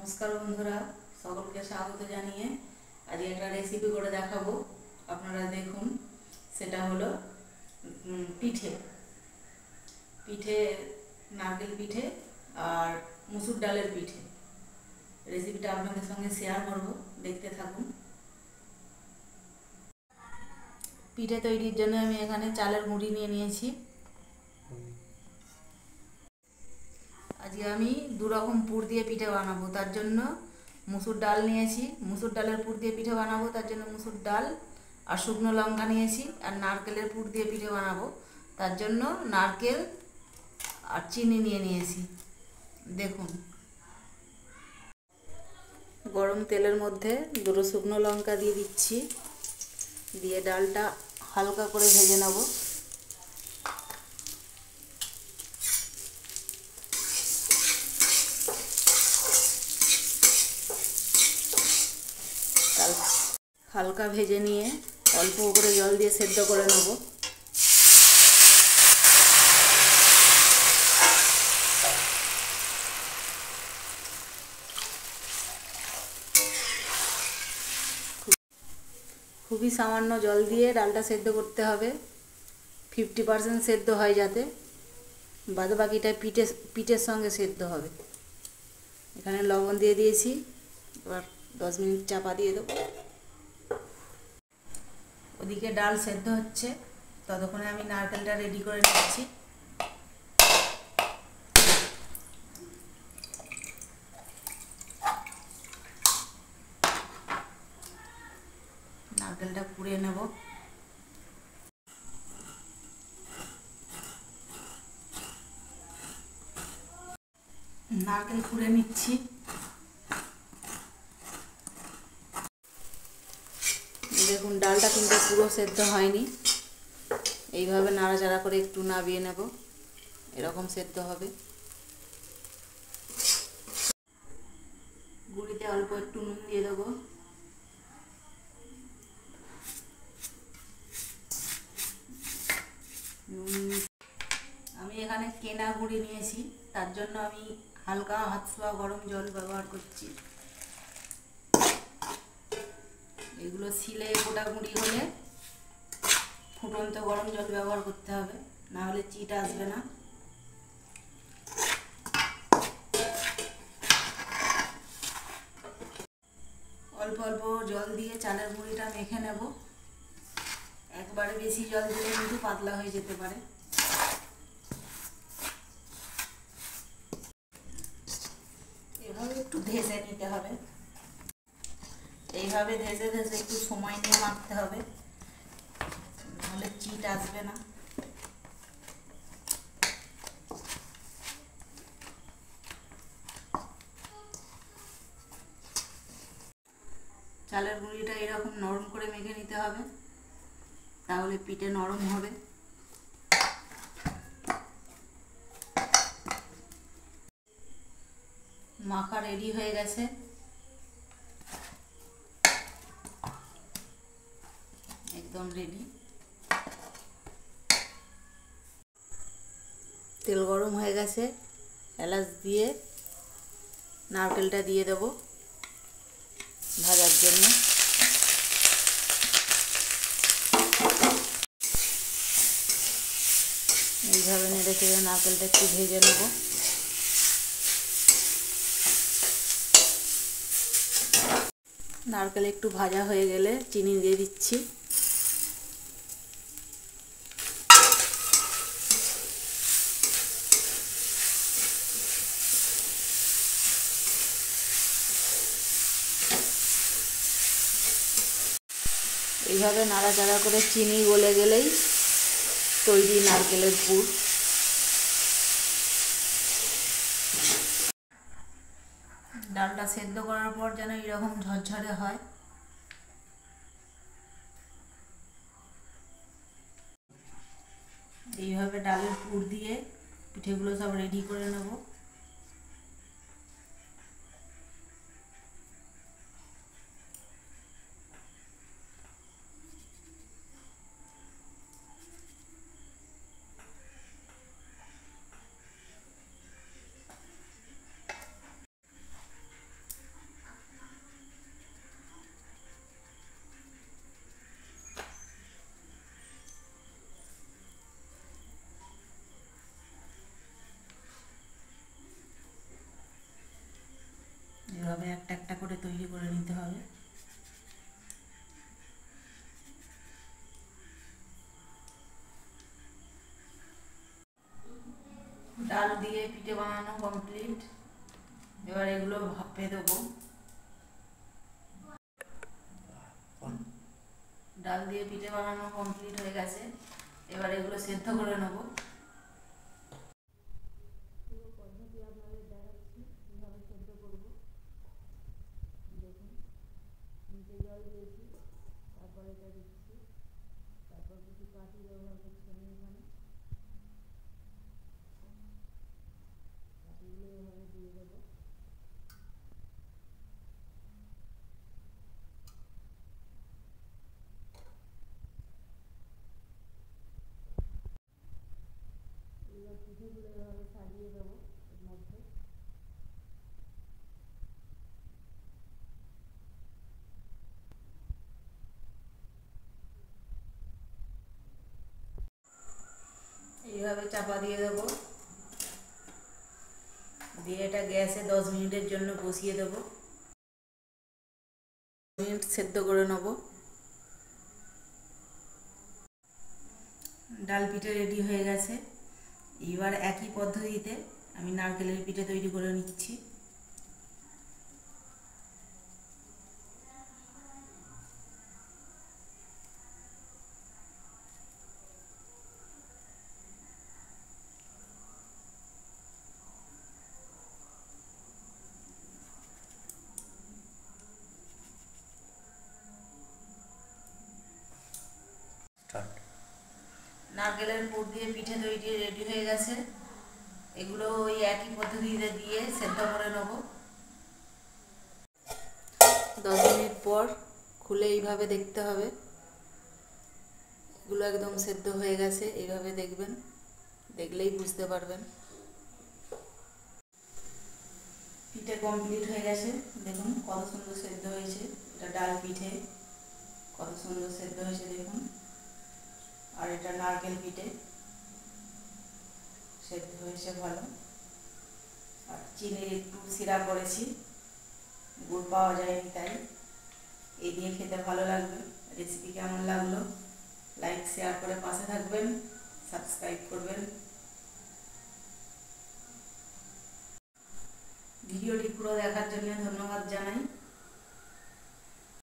নমস্কার বন্ধুরা, সকলকে স্বাগত জানিয়ে আজ একটা রেসিপি করে দেখাবো। আপনারা দেখুন, সেটা হলো পিঠে পিঠে নারকেল পিঠে আর মুসুর ডালের পিঠে। রেসিপিটা আপনাদের সঙ্গে শেয়ার করব, দেখতে থাকুন। পিঠে তৈরির জন্য আমি এখানে চালের গুঁড়ি নিয়ে নিয়েছি। আজকে আমি দু রকম পুর দিয়ে পিঠে বানাবো, তার জন্য মুসুর ডাল নিয়েছি। মুসুর ডালের পুর দিয়ে পিঠে বানাবো, তার জন্য মুসুর ডাল আর শুকনো লঙ্কা নিয়েছি। আর নারকেলের পুর দিয়ে পিঠে বানাবো, তার জন্য নারকেল আর চিনি নিয়ে নিয়েছি। দেখুন, গরম তেলের মধ্যে দুটো শুকনো লঙ্কা দিয়ে দিচ্ছি, দিয়ে ডালটা হালকা করে ভেজে নেব। হালকা ভেজে নিয়ে অল্প করে জল দিয়ে সেদ্ধ করে নেব। খুবই সামান্য জল দিয়ে ডালটা সেদ্ধ করতে হবে, 50% সেদ্ধ হয়, যাতে বাদ বাকিটা পিঠের সঙ্গে সেদ্ধ হবে। এখানে লবণ দিয়ে দিয়েছি, এবার 10 মিনিট চাপা দিয়ে দেবো। ওদিকে ডাল সেদ্ধ হচ্ছে, ততক্ষণে আমি নারকেলটা রেডি করে নিচ্ছি। নারকেলটা কুড়ে নেব। নারকেল কুড়ে নিচ্ছি। দেখুন, ডালটা কিন্তু পুরো সেদ্ধ হয়নি, এইভাবে নাড়াচাড়া করে একটু নাবিয়ে নেব, এরকম সেদ্ধ হবে। গুঁড়িতে অল্প একটু নুন দিয়ে দেবো। আমি এখানে কেনা গুঁড়ি নিয়েছি, তার জন্য আমি হালকা হাত ছোঁয়া গরম জল ব্যবহার করছি। এগুলো শিলে গোটা গুঁড়ি হলে ফুটন্ত গরম জল ব্যবহার করতে হবে, না হলে চিট আসবে না। অল্প অল্প জল দিয়ে চালের গুঁড়িটা মেখে নেব। একবারে বেশি জল দিলে কিন্তু পাতলা হয়ে যেতে পারে। এভাবে একটু ধেসে নিতে হবে, এইভাবে ধেসে ধেসে একটু সময় নিয়ে মাখতে হবে, নাহলে চিট আসবে না। চালের গুঁড়িটা এরকম নরম করে মেখে নিতে হবে, তাহলে পিঠে নরম হবে। মাখা রেডি হয়ে গেছে। একদম রেডি। তেল গরম হয়ে গেছে, এলাচ দিয়ে নারকেলটা দিয়ে দেব ভাজার জন্য। এইভাবে নেড়ে চেড়ে নারকেলটা একটু ভেজে নেব। নারকেল একটু ভাজা হয়ে গেলে চিনি দিয়ে দিচ্ছি। এইভাবে নাড়াচাড়া করে চিনি গলে গেলেই তৈরি নারকেলের পুর। ডালটা সেদ্ধ করার পর যেন এরকম ঝরঝরে হয়। এইভাবে ডালের পুর দিয়ে পিঠেগুলো সব রেডি করে নেব। পিঠে বানানো কমপ্লিট। এবার এগুলো ভাপে দেবো। ডাল দিয়ে পিঠে বানানো কমপ্লিট হয়ে গেছে। এবার এগুলো সেদ্ধ করে নেবো। পুরো পদ্ধতি আপনাদের দেখাচ্ছি কীভাবে সেদ্ধ করবো। দেখুন, নিচে জল দিয়েছি, তারপর এটা দিচ্ছি, তারপর কিছু কাঠি ব্যবহার করছি আমি এখানে। কাঠিগুলো এভাবে দিয়ে দেবো। এবার পিঠেগুলো এভাবে সাজিয়ে দেবো এর মধ্যে। এইভাবে চাপা দিয়ে দেবো, দিয়ে এটা গ্যাসে 10 মিনিটের জন্য বসিয়ে দেবো। মিনিট সেদ্ধ করে নেব। ডাল পিঠে রেডি হয়ে গেছে। এবার একই পদ্ধতিতে আমি নারকেলের পিঠে তৈরি করে নিচ্ছি। নারকেলের পুর দিয়ে পিঠে তৈরি রেডি হয়ে গেছে। এগুলো ওই একই পদ্ধতিতে দিয়ে সেদ্ধ করে নেব। 10 মিনিট পর খুলে এইভাবে দেখতে হবে। এগুলো একদম সেদ্ধ হয়ে গেছে, এইভাবে দেখবেন, দেখলেই বুঝতে পারবেন। পিঠে কমপ্লিট হয়ে গেছে। দেখুন কত সুন্দর সেদ্ধ হয়েছে। এটা ডাল পিঠে, কত সুন্দর সেদ্ধ হয়েছে দেখুন। আর এটা নারকেল পিঠে, সেদ্ধ হয়েছে ভালো। আর চিনির একটু সিরা করেছি, গুড় পাওয়া যায়নি তাই। এই দিয়ে খেতে ভালো লাগবে। রেসিপি কেমন লাগলো লাইক শেয়ার করে পাশে থাকবেন, সাবস্ক্রাইব করবেন। ভিডিওটি পুরো দেখার জন্য ধন্যবাদ।